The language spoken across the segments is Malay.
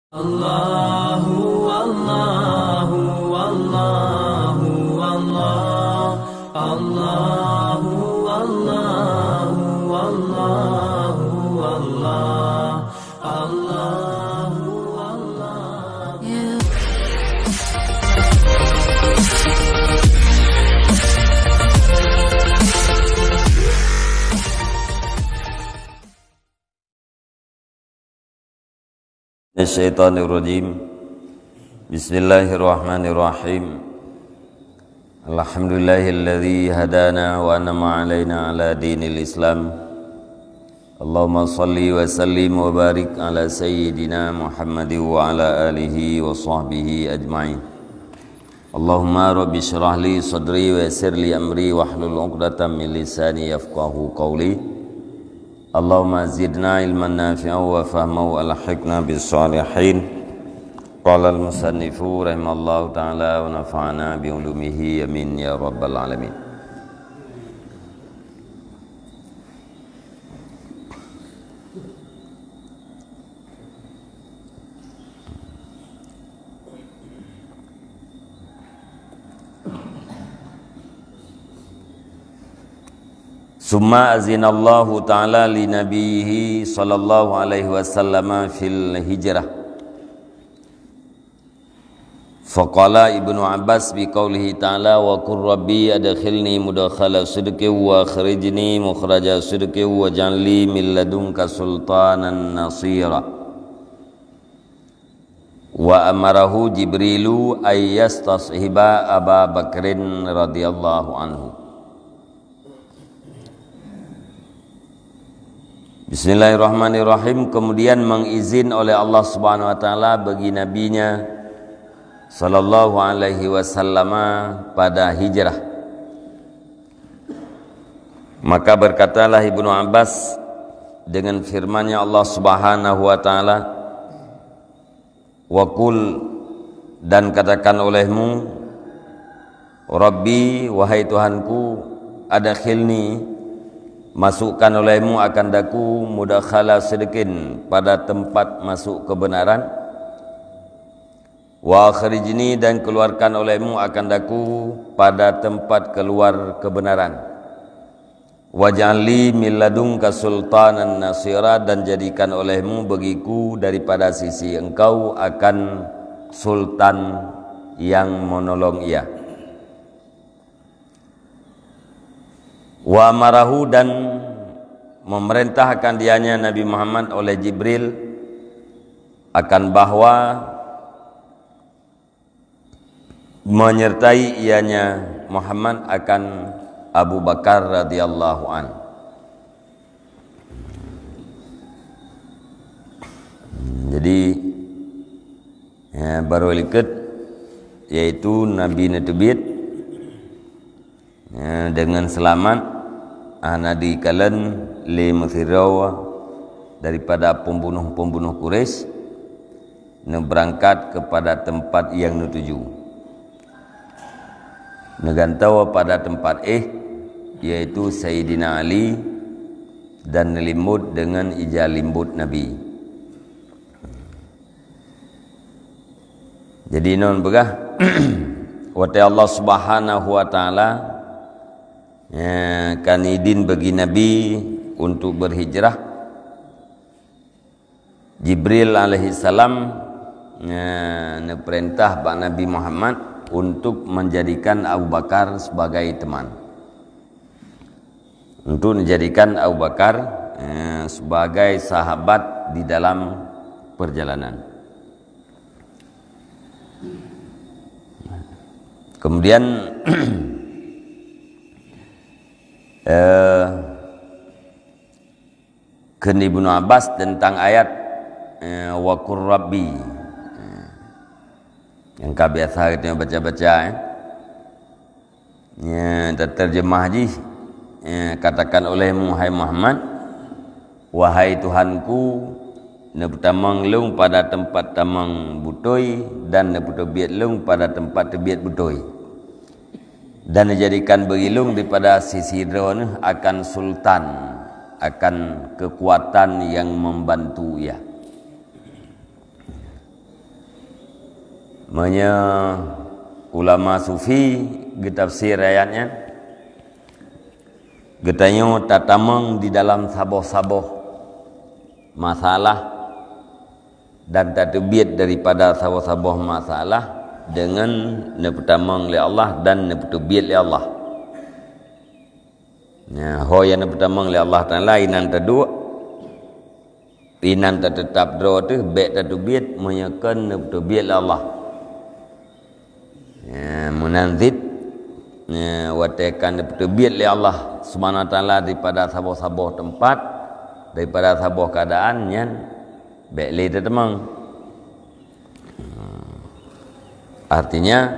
Allahu Allahu Allahu Allah Allahu Allahu Allahu Allah Allahu Allah Syaitanirrajim. Bismillahirrahmanirrahim. Alhamdulillahilladzi hadana wa an'ama alaina ala dinil Islam. Allahumma salli wa sallim wa barik ala sayyidina Muhammad wa ala alihi wa sahbihi ajma'in. Allahumma rabbi shrah li sadri wa yassir li amri wahlul 'uqdatam min lisani yafqahu qawli. Allahumma zidna ilman nafi'an wa fahman wa alhiqna bis salihin. Qala al-musannifu rahimallahu ta'ala wa nafa'ana bi ulumihi amin ya rabbal alamin. Summa azinallahu ta'ala li nabiyhi sallallahu alaihi wasallam fil hijrah. Faqala Ibnu Abbas bi qawlihi ta'ala wa qur rabbi adkhilni mudkhala sidqin wa akhrijni mukhraja sidqin wa ja'alni min ladunka sultanan nasira. Wa amarahu Jibrilu ay yastashiba Aba Bakrin radhiyallahu anhu. Bismillahirrahmanirrahim. Kemudian mengizin oleh Allah Subhanahu wa taala bagi nabinya sallallahu alaihi wasallam pada hijrah. Maka berkatalah Ibnu Abbas dengan firman-Nya Allah Subhanahu wa taala, wa qul, dan katakan olehmu, Rabbi, wahai Tuhanku, adkhilni, masukkan olehmu akan daku mudakhala sidqin, pada tempat masuk kebenaran, wa akhrijni, dan keluarkan olehmu akan daku pada tempat keluar kebenaran, waj'alni min ladunka sultanan nasira, dan jadikan olehmu bagiku daripada sisi engkau akan sultan yang menolong ia. Wa amarahu, dan memerintahkan dianya Nabi Muhammad oleh Jibril akan bahwa menyertai ianya Muhammad akan Abu Bakar radhiyallahu an. Jadi baru liket yaitu Nabi Natubit dengan selamat anadi kalen li muthirawa, daripada pembunuh-pembunuh Quraisy, berangkat kepada tempat yang nutuju, negantawa pada tempat yaitu Sayyidina Ali, dan nelimbut dengan ija limbut Nabi. Jadi non begah wate Allah Subhanahu wa taala kan idin bagi Nabi untuk berhijrah. Jibril alaihi salam perintah Pak Nabi Muhammad untuk menjadikan Abu Bakar sebagai teman, untuk menjadikan Abu Bakar sebagai sahabat di dalam perjalanan. Kemudian Kendi Ibnu Abbas tentang ayat wa qur rabbi, yang biasa kita baca-baca terjemah haji, katakan olehmu hai Muhammad, wahai Tuhanku, neputamang lung pada tempat tamang butoi, dan neputobiat lung pada tempat tebiat butoi, dan dijadikan begilung daripada sisi drone akan sultan, akan kekuatan yang membantu ia. Manya ulama sufi getafsir ayatnya getanyo tatamang di dalam saboh-saboh masalah dan tatbiat daripada saboh-saboh masalah dengan nepetamang li Allah dan nepetubiat li Allah. Ya, ho yang nepetamang li Allah Taala inan tadua inan tetap dro tu baik tatbiat menyakan nepetubiat li Allah. Ya, munanzid ya, watekan nepetubiat li Allah Subhanahu wa taala daripada saboh-saboh tempat, daripada saboh keadaan yang baik le tetemang. Artinya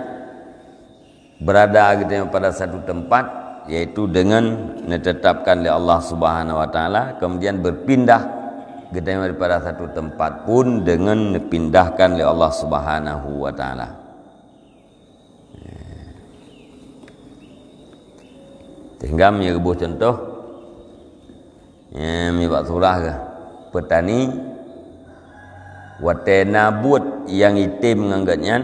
berada gitu pada satu tempat, yaitu dengan ditetapkan oleh Allah Subhanahu wa taala, kemudian berpindah gitu daripada satu tempat pun dengan dipindahkan oleh Allah Subhanahu wa taala. Sehingga menyebut contoh buat surah ke petani watena buat yang itim nganggatnya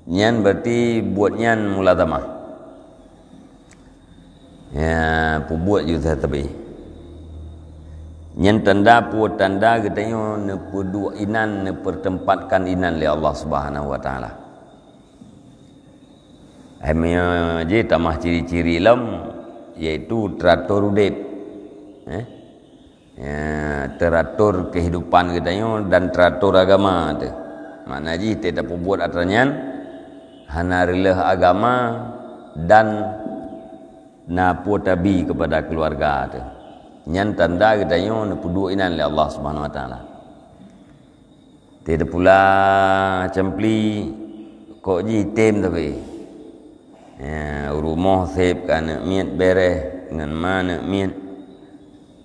nyan berarti buatnya mulazamah ya buat juga tapi nyan tanda buat tanda katanya nepudua inan nepertempatkan inan oleh Allah Subhanahu wa taala. Jadi tamah ciri-ciri lam yaitu teratur udip, ya, teratur kehidupan katanya dan teratur agama tu. Makna ji tidak buat aturannya hanarilah agama dan napu tabi kepada keluarga tu. Nyan tanda katanya nepudua inan oleh Allah Subhanahu wa taala. Tidak pula cempli kok ji tem tapi ya, rumah sep kan miat bereh dengan mana miat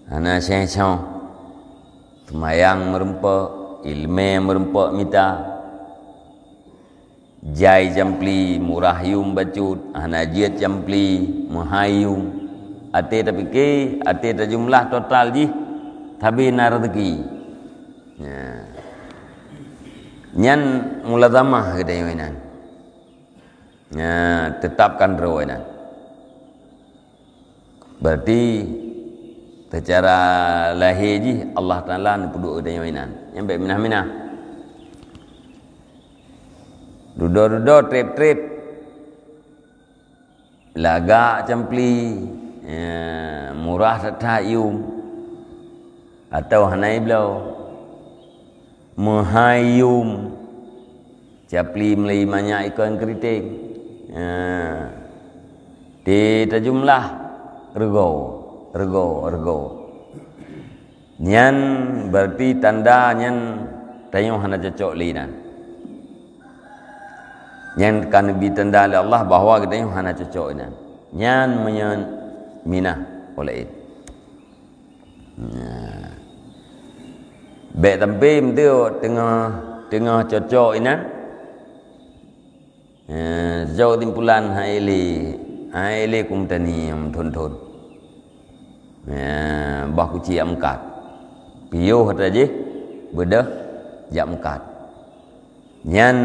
ana syai'syau semayang merempak ilmu merempak mita jai jampli murah yum bacut ana jiat jampli mahayum ate tapi ke ate ta jumlah total ji tapi na rezeki ya nyan mulazamah katanya inan ya, tetapkan rawanan. Berarti secara lahir ji Allah Taala nepuduk dengan mainan. Yang baik minah-minah. Duduk-duduk trip-trip. Lagak campli. Ya, murah tatayum. Atau hanai belau. Mahayum. Capli melai banyak ikan keriting. Di jumlah rego. Nyan berarti tanda nyan tayong hana cocok linan. Nyan kan ditanda oleh Allah bahawa kita yang hana cocok linan. Nyan menyan minah oleh it. Baik tampim tu tengah cocok linan. Jauh timpulan haile kum tani yang thon bah kuci amkat piyo hata je bedah jak amkat nyan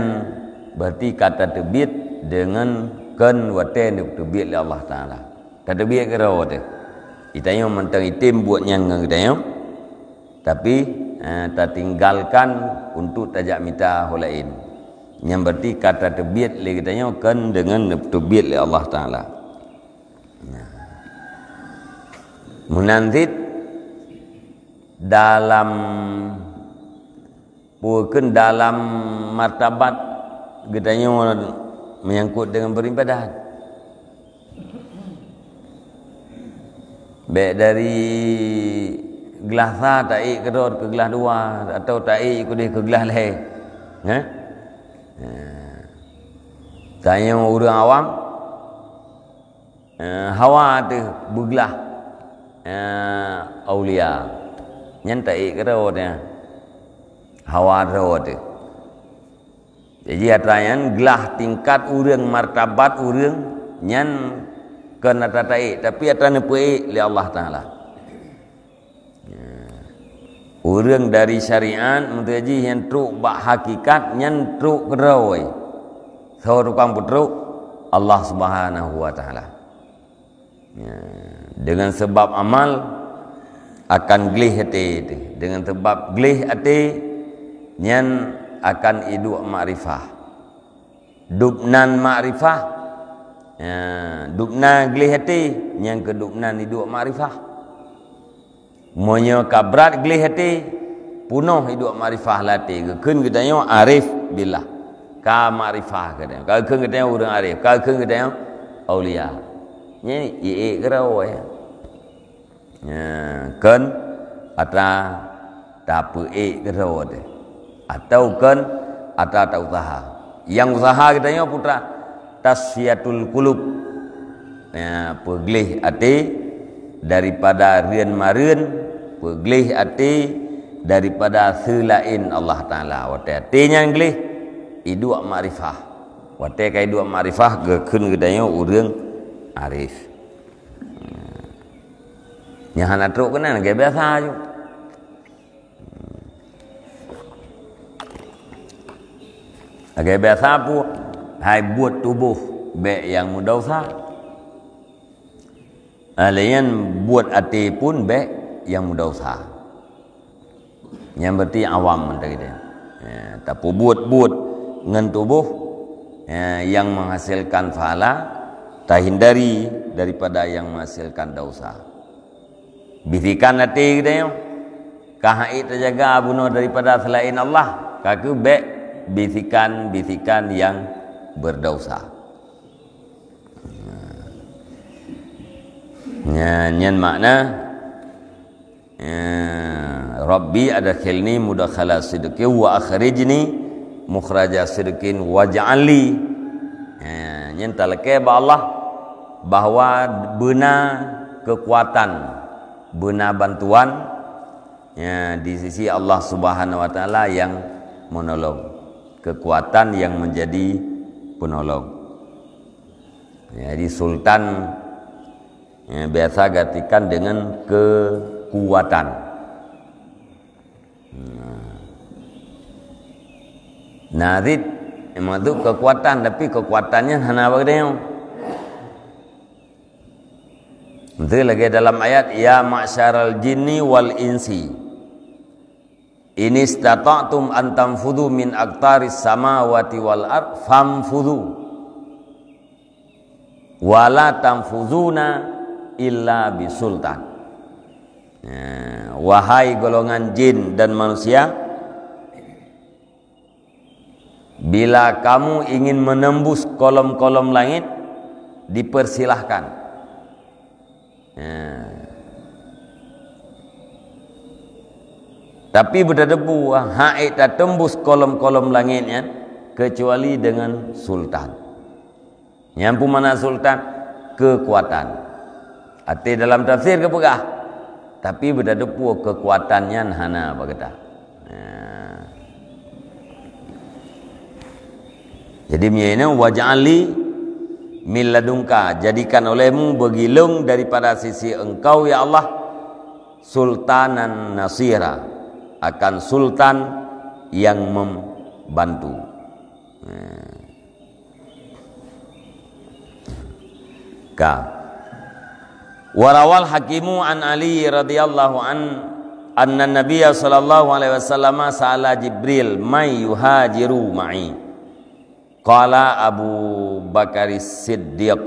berarti kata terbit dengan kan waten terbit oleh Allah Taala kata terbit ke rawa tu itanya mentang itim buat nyan ngang itanya tapi tak tinggalkan untuk tajak minta holain yang berarti kata terbit le katanya kan dengan terbit le Allah Taala. Munanzid dalam bukan dalam martabat katanya menyangkut dengan beribadah. Baik dari gelas taik kedor ke gelas dua atau taik ikut ke gelas lain. Tanya orang awam hawa tu bergelah aulia nyantai ke rawatnya hawa rawat tu jadi atayan gelah tingkat urang martabat urang nyan kena tatai tapi atane puik li Allah Taala Urang dari syariat mutaji yang truk bak hakikat nyan truk keroi. So tukang putruk Allah Subhanahu wa taala. Ya, dengan sebab amal akan gelih hati itu. Dengan sebab gelih hati nyan akan iduk makrifah. Dubnan makrifah. Ya, dubna gelih hati yang kedubnan iduk makrifah. Monya kabrat gelih hati punuh hidup makrifah lati ke keun katanya arif billah ka makrifah katanya ka keun katanya urang arif ka keun katanya aulia ni ye kerau ya keun ata tapu kerau de atau keun ata ta usaha yang usaha katanya putra tasfiyatul qulub ya peglih hati daripada rian marun peglih hati daripada selain Allah Taala wate hatinya gelih iduk makrifah wate kai iduk makrifah gekeun gedanya urang arif nya hana truk kena ge biasa ju ge biasa pu hai buat tubuh be yang mudosa alayan buat hati pun be yang mudosa yang berarti awam menteri dia ya, tapi buat dengan tubuh ya, yang menghasilkan pahala tak hindari daripada yang menghasilkan dosa bisikan hati kita kahai terjaga bunuh daripada selain Allah kaku be bisikan yang berdosa nyan makna Rabbi adkhilni mudkhala sidqin wa akhrijni mukhraja sidqin waj'alli nyan talake ba Allah bahwa benar kekuatan benar bantuan ya, di sisi Allah Subhanahu wa taala yang menolong kekuatan yang menjadi penolong jadi sultan ya, biasa gantikan dengan kekuatan Nazid memang itu kekuatan tapi kekuatannya hana bagainya itu lagi dalam ayat ya ma'syaral jinni wal insi in istata'tum an tanfudhu min aqtaris samawati wal ard famfudhu wala tanfudhuna illa bisultan wahai golongan jin dan manusia bila kamu ingin menembus kolom-kolom langit dipersilahkan tapi berdebu haid tak tembus kolom-kolom langitnya kecuali dengan sultan yang mana sultan kekuatan arti dalam tafsir kepegah tapi berdebu kekuatannya hana bagata jadi miena waj'ali min ladunka jadikan olehmu begilung daripada sisi engkau ya Allah sultanan nasira akan sultan yang membantu warawal hakimu an Ali radhiyallahu anna nabiyya sallallahu alaihi wasallam sa'ala Jibril may yuhajiru ma'i qala Abu Bakar Siddiq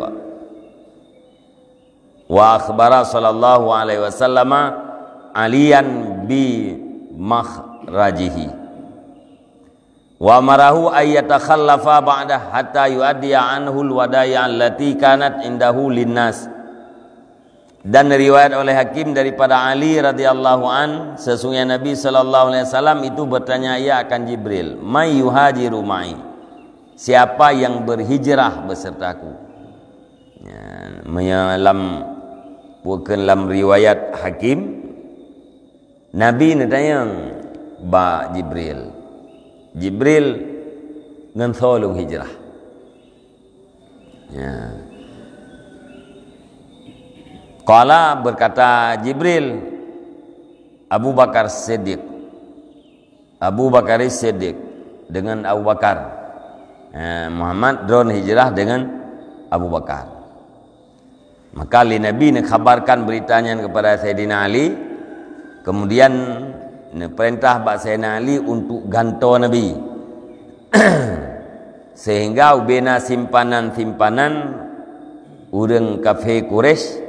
wa akhbara sallallahu alaihi wasallam aliyan bi makhrajihi wa marahu ayyatakhallafa ba'da hatta yuaddiya anhu alwadaya allati kanat indahu linnas dan riwayat oleh Hakim daripada Ali radhiyallahu an sesungguhnya Nabi sallallahu alaihi wasallam itu bertanya ia akan Jibril may yuhajiru ma'i siapa yang berhijrah besertaku ya, dalam riwayat Hakim Nabi natanya ba Jibril ngan tolong hijrah ya qala berkata Jibril Abu Bakar Siddiq Abu Bakar Siddiq dengan Abu Bakar. Muhammad drone hijrah dengan Abu Bakar. Maka Ali Nabi nak khabarkan beritanya kepada Sayyidina Ali. Kemudian perintah Sayyidina Ali untuk ganto Nabi. Sehingga ubena simpanan-simpanan urang kafir Quraisy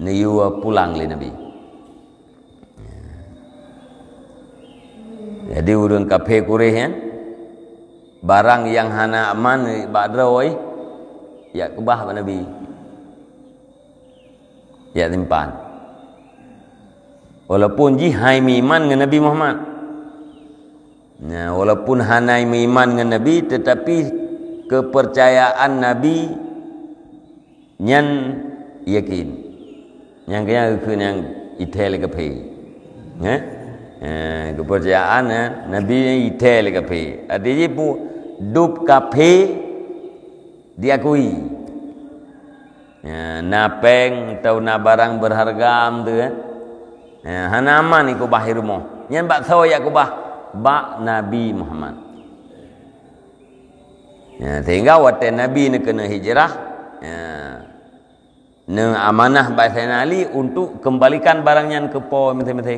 niu pulang li Nabi. Jadi urang kafir Quraisy kan barang yang hana aman badroi ya kubah pada Nabi. Ya simpan. Walaupun jihai iman dengan Nabi Muhammad. Nah, walaupun hanai iman dengan Nabi, tetapi kepercayaan Nabi nyan yakin. Yang kaya yang itel kape. Kepercayaan Nabi itel kape. Artinya pu dup kape diakui. Napeng atau na barang berharga tu kan. Hana aman iku bahir mo. Nyan bak saw ya kubah bak Nabi Muhammad. Sehingga waktu Nabi ni kena hijrah, ne amanah bak Sayyidina Ali untuk kembalikan barangnya ke po mesti-mesti.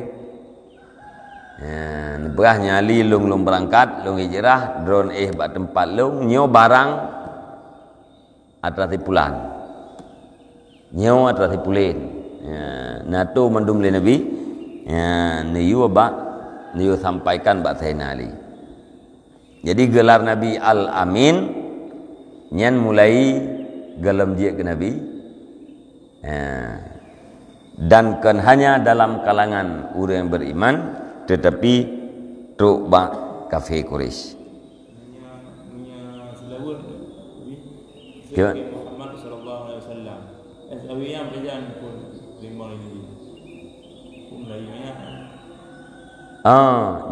Berahnya Ali lung berangkat, lung hijrah, drone bak tempat lung nyo barang atas pulan. Nyo atas pulin. Natu mandum le Nabi. Niu bak niu sampaikan bak Sayyidina Ali. Jadi gelar Nabi Al-Amin nyan mulai galam je ke Nabi. Dan kan hanya dalam kalangan orang yang beriman, tetapi truk bak kafir Quraisy. Muhammad sallallahu alaihi wasallam. Awiyam berjalan pun lima ini. Pun lainnya.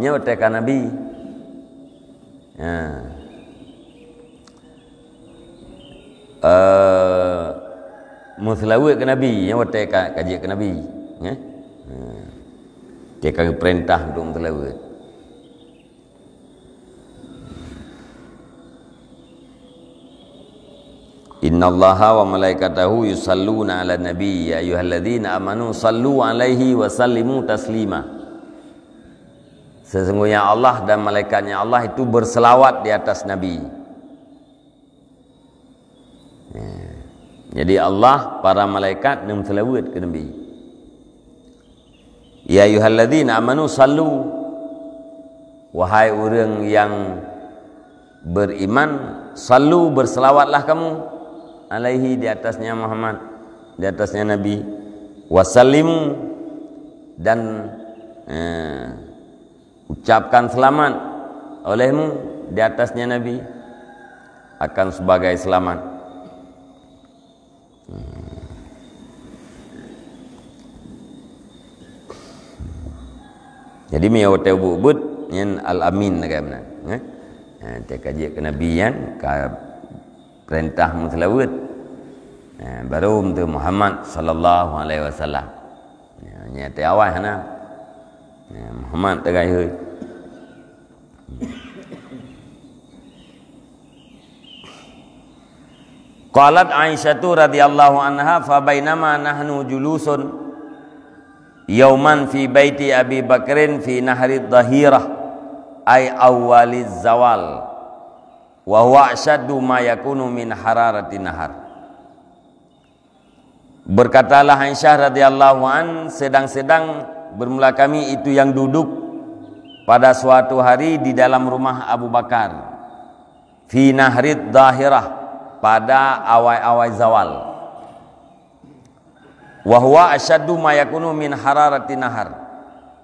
Nyawa tekan Nabi. Muslawat ke Nabi, nyawa tekan kaji ke Nabi. Tekan perintah untuk muslawat. Innallaha wa malaikatahu yusalluna 'alan nabi ya ayyuhalladzina amanu sallu 'alaihi wa sallimu taslima. Sesungguhnya Allah dan malaikatnya Allah itu berselawat di atas Nabi. Jadi Allah, para malaikat dan selawat ke Nabi. Ya ayyuhalladzina amanu sallu, wahai orang yang beriman, sallu, berselawatlah kamu alaihi, di atasnya Muhammad, di atasnya Nabi, wasallimu, dan ucapkan selamat olehmu di atasnya Nabi, akan sebagai selamat. Jadi miau tebut yang Al-Amin bagaimana? Dia kaji ke Nabi yang perintah muslawat. Baru untuk Muhammad sallallahu alaihi wasallam. Nya te awal hana. Muhammad tegai heu. Qalat Aisyah radhiyallahu anha fa bainama nahnu julusun yauman fi baiti Abi Bakrin fi nahri dhahirah ay awwaliz zawal wa huwa ashaddu ma yakunu min hararati nahar. Berkatalah Aisyah radhiyallahu an, sedang-sedang bermula kami itu yang duduk pada suatu hari di dalam rumah Abu Bakar fi nahri dhahirah, pada awal-awal zawal. Wa huwa asyaddu ma yakunu min hararati nahar,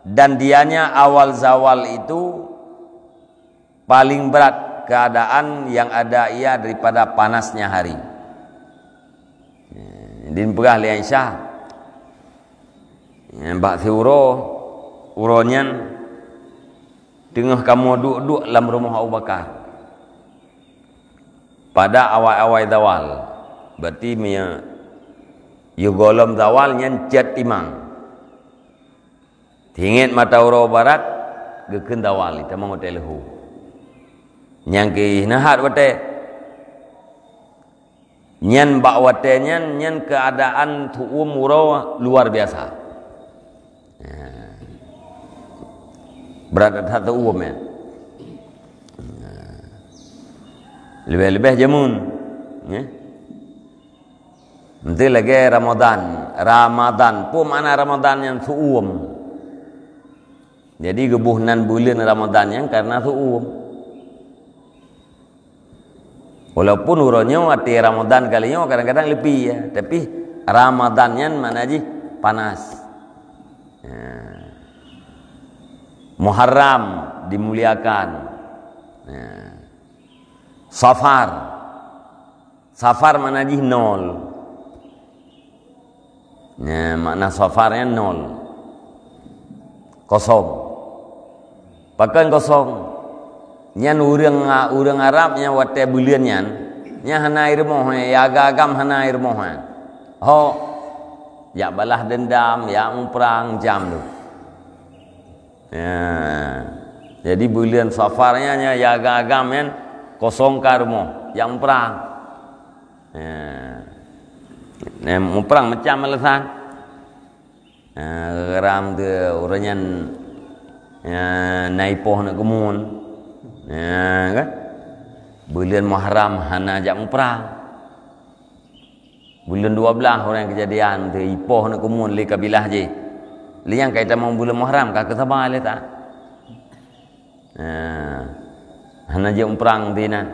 dan dianya awal zawal itu paling berat keadaan yang ada ia daripada panasnya hari. Din perah li Aisyah yang bak siuro uronyan tengah kamu duduk dalam rumah Abu Bakar pada awal-awal zawal. Berarti mia golom zawal nyan cet imang. Tingit mata uro barat gekeun dawal ita mah hotel hu nyang ke nahat wate nyan bak wate nyan keadaan tu'um uro luar biasa berada satu umum ya lebih-lebih jamun ya nanti lagi Ramadan pun mana Ramadan yang suum jadi gebuhnan bulan Ramadan yang karena suum walaupun uronya arti Ramadan kalinya kadang-kadang lebih ya tapi Ramadannya mana aja panas ya. Muharram dimuliakan ya. Safar mana aja 0 ya, makna safarnya 0 kosong pakan kosong nyan urang Arabnya wate bulian nya hana air moh ya agam hana air moh ya balah dendam ya umprang jam tu ya jadi bulian safarnya nya ya agam kan kosong karmo yang umprang ya umprang macam alasan geram tu orangnya naipoh nak kemun ya kan bulan Muharram hana jak umprah bulan 12 orang kejadian tu ipoh nak kemun li kabilah je li yang kaitan mau bulan Muharram ka kesabar le tak hana jak umprang tina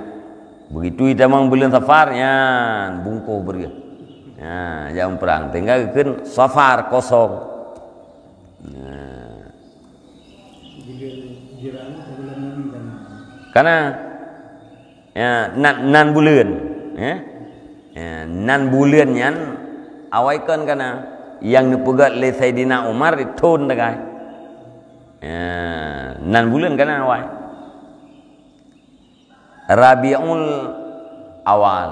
begitu ita mau bulan Safar ya bungkuh pergi jak umprang tinggal keun Safar kosong karena ya nan bulan ya nan bulan nyan awaikan kana yang dipegat oleh Saidina Umar ditun degai nan bulan kana awai Rabiul Awal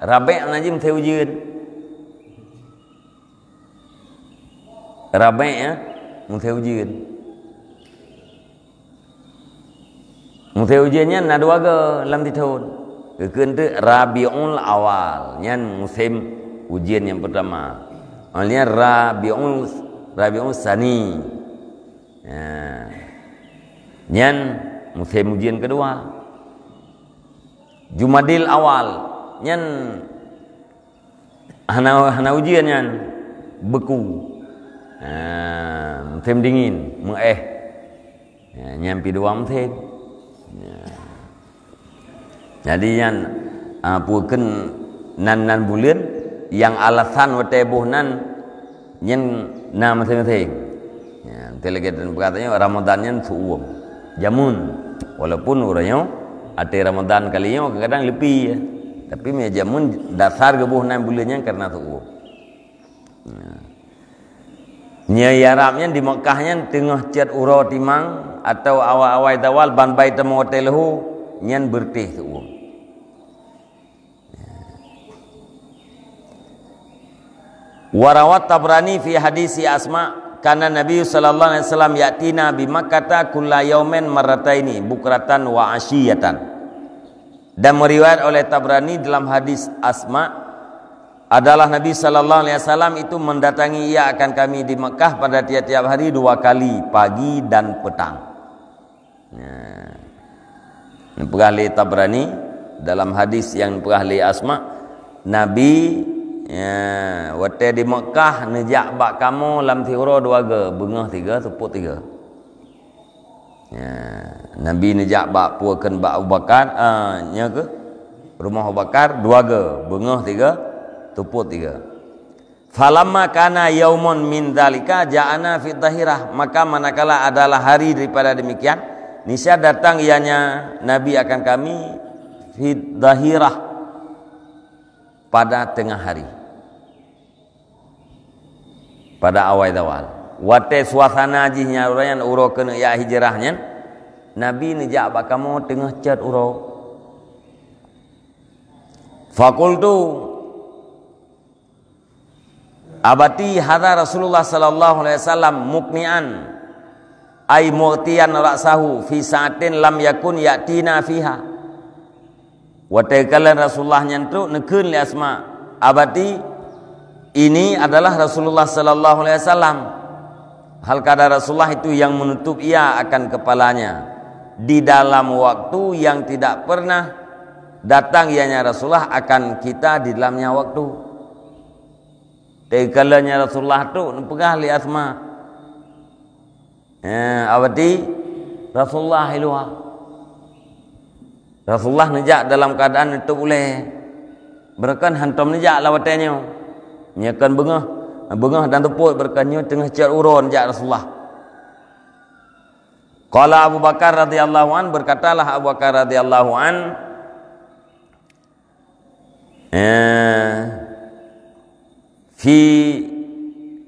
Rabi' najim teujeun Rabi' ya teujeun Mutai ujiannya na dua ke lam ditun. Kekeun tu Rabiul Awal, nyan musim ujian yang pertama. Alnya Rabiul Sani. Nyan musim ujian kedua. Jumadil Awal, nyan hana ujian nyan beku. Musim dingin, nyampi dua musim. Jadi yang puken nan bulan yang alasan watebuh nan yang nama masing-masing. Ya, telegaten berkatanya Ramadannya suum jamun walaupun urangnya ada Ramadan kalinya kadang lebih ya. Tapi me jamun dasar gebuh nan bulannya karena suum. Nyai Arabnya di Mekkahnya tengah cat uro timang atau awal-awal dawal ban bait temu hotelhu nyan bertih tu Warawat Tabrani fi hadisi Asma kana Nabi sallallahu alaihi wasallam yatina bi Makkah kulla yaumin marrataini bukratan wa asyiyatan. Dan meriwayat oleh Tabrani dalam hadis Asma adalah Nabi sallallahu alaihi wasallam itu mendatangi ia akan kami di Mekah pada tiap-tiap hari 2 kali, pagi dan petang. Perahli Tabrani dalam hadis yang perahli Asma Nabi wate di Mekah nejak bak kamu lam tiro 2 ge bengah 3 tepuk 3 Nabi nejak bak puakan bak Abu Bakar nya ke rumah Abu Bakar 2 ge bengah 3 tepuk 3 falamma kana yaumun min dzalika ja'ana fi dhahirah maka manakala adalah hari daripada demikian nisya datang ianya Nabi akan kami fi dhahirah pada tengah hari pada awal wate suasana jihnya urayan uro kena ya hijrahnya Nabi nejak bak kamu tengah cat uro fakultu abati hadza Rasulullah sallallahu alaihi wasallam muknian ai mu'tiyan ra'sahu fi sa'atin lam yakun ya'tina fiha. Wa taikalan Rasulullah nyantuk nekeun li Asma. Abati ini adalah Rasulullah sallallahu alaihi wasallam. Hal kada Rasulullah itu yang menutup ia akan kepalanya di dalam waktu yang tidak pernah datang ianya Rasulullah akan kita di dalamnya waktu. Taikalannya Rasulullah tu pegah li Asma. Abati Rasulullah iluha. Rasulullah nejak dalam keadaan itu boleh berkan hantam nejak lawatannya nyakan bengah dan tepuk berkannya tengah cat urun jak Rasulullah. Qala Abu Bakar radhiyallahu an, berkatalah Abu Bakar radhiyallahu an,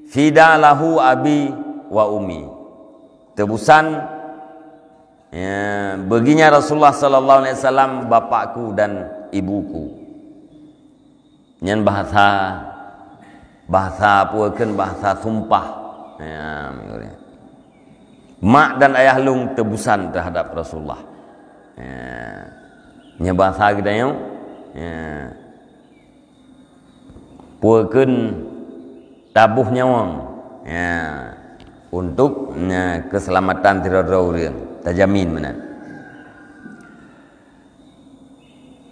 fidalahu abi wa ummi, tebusan baginya Rasulullah sallallahu alaihi wasallam bapakku dan ibuku. Nyan bahasa puakeun bahasa sumpah. Mak dan ayah lung tebusan terhadap Rasulullah. Nya bahasa kita yo. Puakeun tabuh nyawang. Untuk keselamatan tirada urang. Tajamin mana?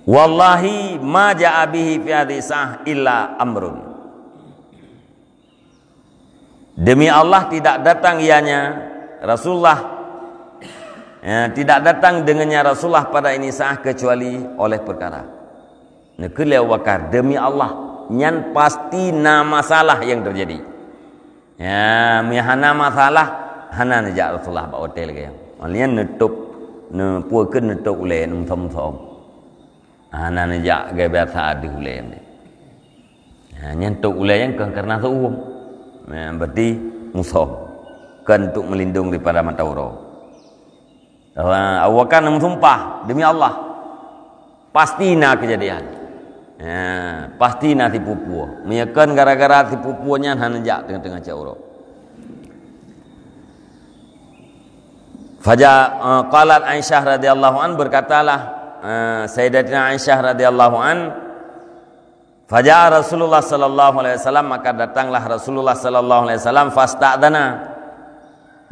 Wallahi ma ja'a bihi fi hadhihi sa'ah illa amrun. Demi Allah tidak datang ianya Rasulullah, tidak datang dengannya Rasulullah pada ini sa'ah kecuali oleh perkara. Nekeul Abu Bakar, demi Allah nyan pasti na masalah yang terjadi. Ya, mihana masalah hana nejak Rasulullah ba hotel ke. Alian nutup ne puakeun nutup ulen thom-thom. Hana nejak ge biasa di ulen. Nyentuk ulen yang karena suum. Berarti musuh. Kan untuk melindung daripada mata orang. Abu Bakar sumpah demi Allah pasti nak kejadian. Pasti nak tipu puah. Menyakan gara-gara tipu puahnya hana nejak tengah-tengah cauro. Qalat Aisyah radhiyallahu an, berkatalah Sayyidatina Aisyah radhiyallahu an, faja Rasulullah sallallahu alaihi wasallam, maka datanglah Rasulullah sallallahu alaihi wasallam, fasta'dana,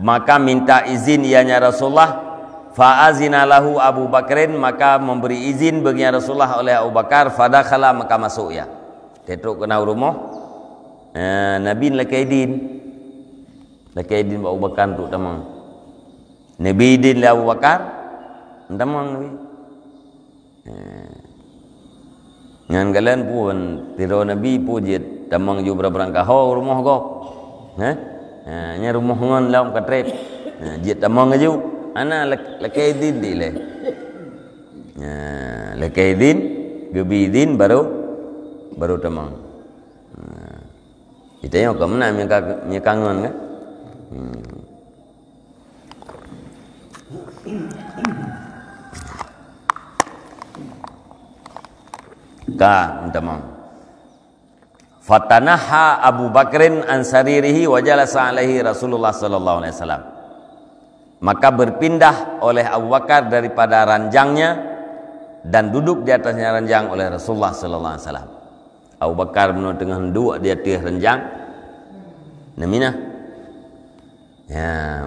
maka minta izin ianya Rasulullah, fa'azina lahu Abu Bakrin, maka memberi izin baginya Rasulullah oleh Abu Bakar, fadakhala, maka masuk ya. Tetruk kena rumah Nabi lakaidin Abu Bakar tu tamang. Nabi din Abu Bakar tamang Nabi. Ngan kalian pun tiro Nabi pun je tamang ju berang kahau rumah kau. Nya rumah ngon laum katrep. Je tamang aju ana lakaidin dile. Lakaidin gebidin baru tamang. Itanya kau mana nya kangen kan? Tamam. Fatanaha Abu Bakrin an saririhi wa jalasa alaihi Rasulullah sallallahu alaihi wasallam. Maka berpindah oleh Abu Bakar daripada ranjangnya dan duduk di atasnya ranjang oleh Rasulullah sallallahu alaihi wasallam. Abu Bakar menurut tengah duduk di atas ranjang namina.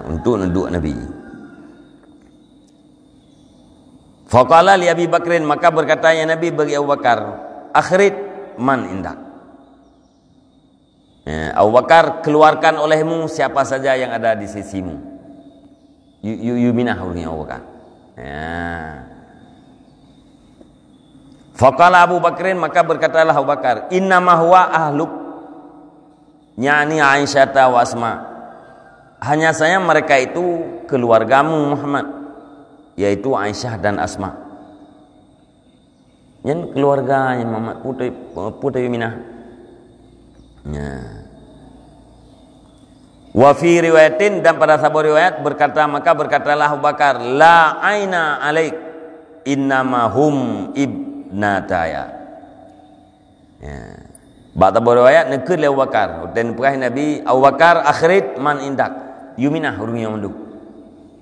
Untuk duduk Nabi. Faqala li Abi Bakrin, maka berkatanya Nabi bagi Abu Bakar, akhrid man indak. Abu Bakar, keluarkan olehmu siapa saja yang ada di sisimu. Yuminah hurufnya Abu Bakar. Faqala Abu Bakrin, maka berkatalah Abu Bakar, innama huwa ahluk, yani Aisyah wa Asma. Hanya saya mereka itu keluargamu Muhammad, yaitu Aisyah dan Asma. Yang keluarganya Muhammad putri Minah. Wa fi riwayatin, dan pada sebuah riwayat maka berkatalah Abu Bakar, la aina alaik innamahum ibnataya. Bata riwayat nekeul Abu Bakar dan perah Nabi Abu Bakar akhrit man indak yuminah urung yang menduk.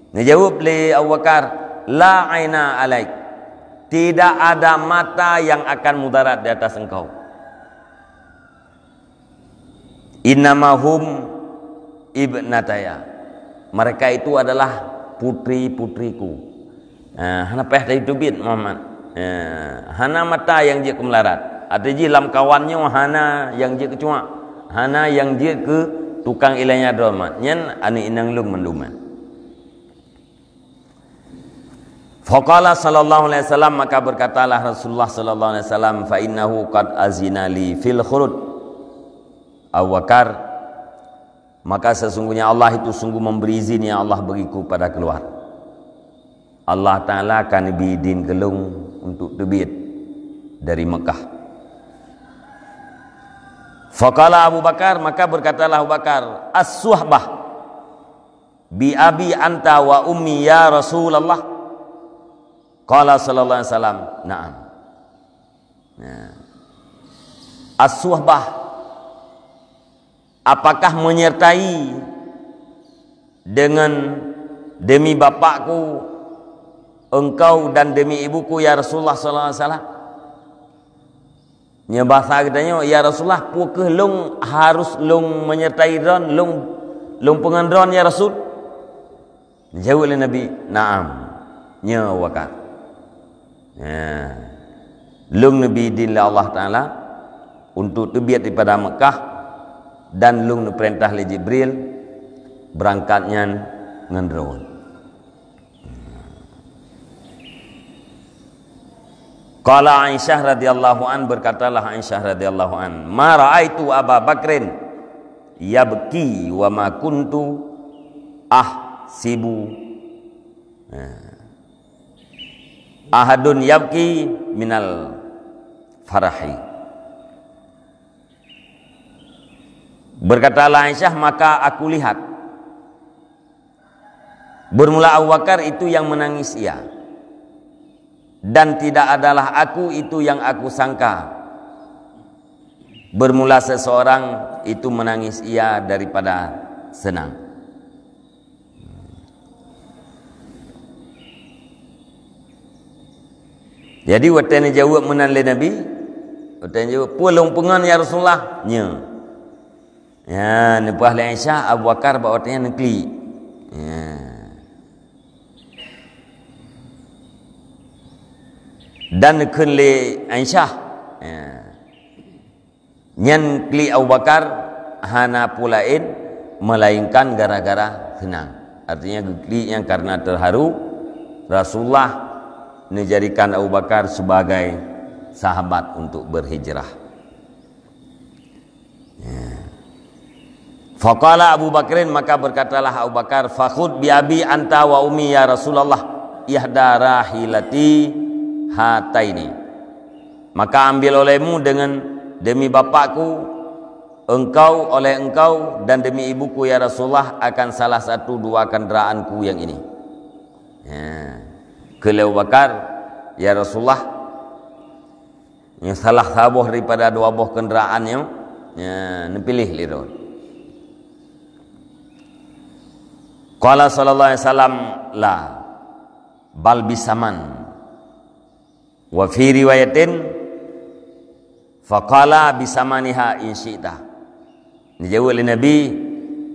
Dia jawab li Abu Bakar, la aina alaik. Tidak ada mata yang akan mudarat di atas engkau. Innamahum ibnataya. Mereka itu adalah putri-putriku. Hana peh dari tubit Muhammad. Hana mata yang dia ke melarat. Ada je lam kawannya hana yang dia ke cuak. Hana yang dia ke tukang ilainya domat. Nyen ani inang lung menduman. Faqala sallallahu alaihi wasallam, maka berkatalah Rasulullah sallallahu alaihi wasallam, fa innahu qad azina li fil khurud. Abu Bakar, maka sesungguhnya Allah itu sungguh memberi izin yang Allah beriku pada keluar. Allah Ta'ala akan bidin gelung untuk terbit dari Mekah. Faqala Abu Bakar, maka berkatalah Abu Bakar, as-suhbah bi abi anta wa ummi ya Rasulullah. Qala sallallahu alaihi wasallam, na'am. As-suhbah, apakah menyertai dengan demi bapakku engkau dan demi ibuku ya Rasulullah sallallahu alaihi wasallam? Nya bahasa katanya, ya Rasulullah, pukah long harus long menyertai ron, long pengandron ya Rasul? Jawab oleh Nabi, na'am. Nya wakar. Long Nabi dinlah Allah Ta'ala untuk tebiat daripada Mekah, dan lung perintah oleh Jibril berangkatnya ngendron. Qala Aisyah radhiyallahu an, berkatalah Aisyah radhiyallahu an, ma raaitu Abu Bakrin yabki wa ma kuntu ahsibu ahadun yabki minal farahi. Berkatalah Aisyah, maka aku lihat bermula Abu Bakar itu yang menangis ia, dan tidak adalah aku itu yang aku sangka bermula seseorang itu menangis ia daripada senang. Jadi waktu ni jawab menanle Nabi, waktu ni jawab pulang pengan ya Rasulullah nya. Ya, nepah le Aisyah, Abu Bakar bawa waktunya nekli. Ya. Dan nekun le Aisyah. Ya. Nyan kli Abu Bakar hana pulain melainkan gara-gara senang. Artinya kli yang karena terharu Rasulullah menjadikan Abu Bakar sebagai sahabat untuk berhijrah. Ya. Faqala Abu Bakrin, maka berkatalah Abu Bakar, fakhud bi abi anta wa ummi ya Rasulullah ihda rahilati hataini. Maka ambil olehmu dengan demi bapakku, engkau oleh engkau, dan demi ibuku ya Rasulullah akan salah satu dua kenderaanku yang ini. Ya. Ke Abu Bakar, ya Rasulullah, yang salah sabuh daripada dua buah kenderaannya, ya, pilih liru. Qala sallallahu alaihi wasallam, la bal bisaman. Wa fi riwayatin faqala bisamaniha in syi'ta. Dijawab oleh Nabi,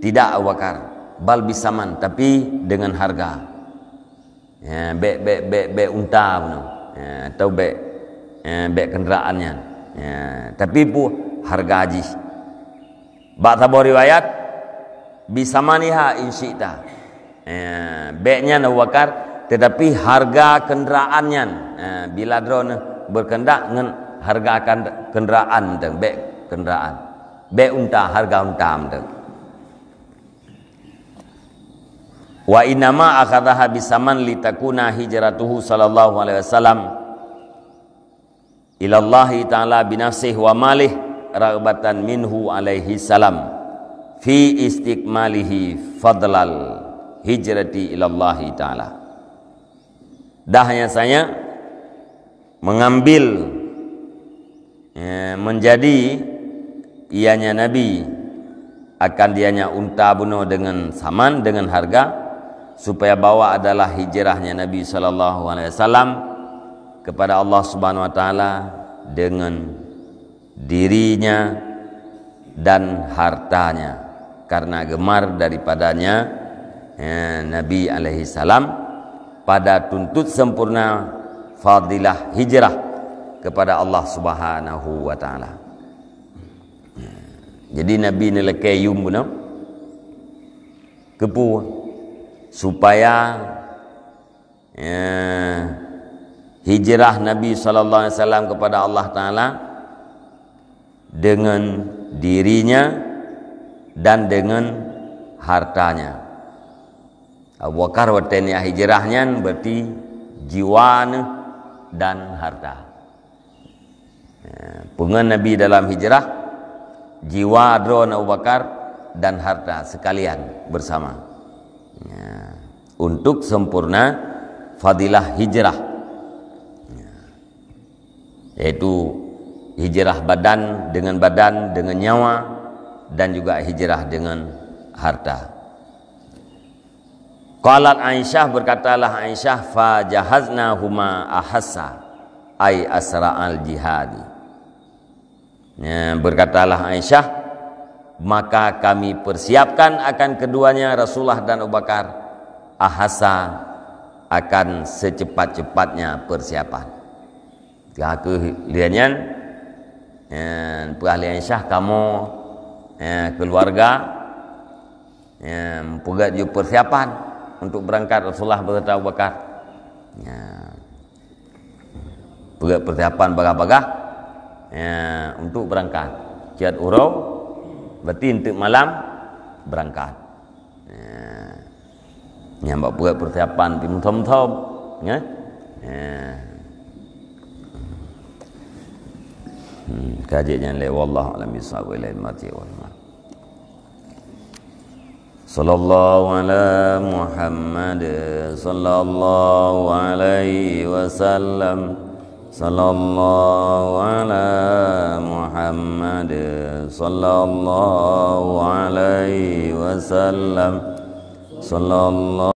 tidak Abu Bakar, bal bisaman, tapi dengan harga. Ya, be unta puno. Ya, atau be kenderaannya. Ya, tapi pu harga haji. Bak tabu riwayat bisamaniha in syi'ta. Beknya Abu Bakar, tetapi harga kenderaannya, bila drone berkendak dengan harga kenderaan teng bek kenderaan, bek unta, harga unta teng. Wa innama akhadhaha bisaman litakuna hijratuhu sallallahu alaihi wasallam ila Allah taala binafsihi wa malih raghbatan minhu alaihi salam fi istiqmalihi fadlal hijrati ila Allah taala. Dah hanya saya mengambil menjadi ianya Nabi akan dianya unta bunuh dengan saman, dengan harga, supaya bawa adalah hijrahnya Nabi sallallahu alaihi wasallam kepada Allah Subhanahu wa taala dengan dirinya dan hartanya, karena gemar daripadanya Nabi alaihi salam pada tuntut sempurna fadilah hijrah kepada Allah Subhanahu wa taala. Jadi Nabi ni lekai yum guna kepu supaya hijrah Nabi sallallahu alaihi wasallam kepada Allah taala dengan dirinya dan dengan hartanya. Abu Bakar watenya hijrahnya berarti jiwa dan harta. Pengen Nabi dalam hijrah, jiwa drone Abu Bakar dan harta sekalian bersama, untuk sempurna fadilah hijrah, yaitu hijrah badan dengan nyawa, dan juga hijrah dengan harta. Qalat Aisyah, berkatalah Aisyah, fa jahazna huma ahassa ay asra al jihadi. Berkatalah Aisyah, maka kami persiapkan akan keduanya, Rasulullah dan Abu Bakar, ahassa akan secepat-cepatnya persiapan. Lihatnya ahli Aisyah, kamu keluarga pegat persiapan untuk berangkat. Rasulullah berkata Abu Bakar, pegat persiapan bagah-bagah untuk berangkat. Kiat urau berarti untuk malam berangkat. Nyambak pegat persiapan tim-tom-tom, ya. Kajian le wallahu alam bisawab ila mati wal mat. Sallallahu ala Muhammad sallallahu alaihi wasallam. Sallallahu ala Muhammad sallallahu alaihi wasallam. Sallallahu